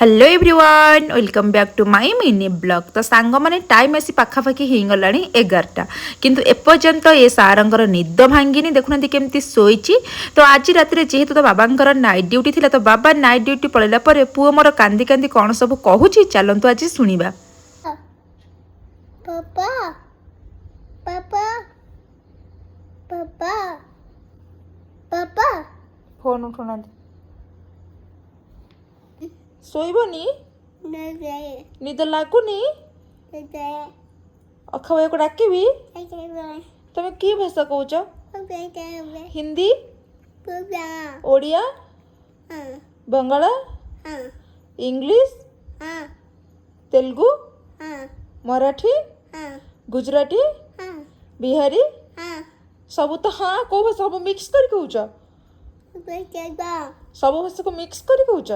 Hello everyone welcome back to my mini blog. तो song माने time आसी पाखापाखि हो गलानी 11टा किंतु एपर्यंत ये सारंगर निद भांगिनी देखुना केमती शोची। तो आज रात जेहेतु तो बाबांकर नाइट ड्यूटी थिला तो बाबा नाइट ड्यूटी पळैला परे पुओ मोर कांदी कांदी कौन सब कहूची चलंतु आज सुनिबा। पापा पापा पापा पापा फोन उठुना शोइबनी निद लागुनी अखा को डाकिबी। तमे की भाषा कहूच? हिंदी, ओडिया, बंगाला, इंग्लिश, तेलुगु, मराठी, गुजराती, बिहारी सब तो हाँ को भाषा सब मिक्स कर कहूच? सब भाषा को मिक्स कर कहूच?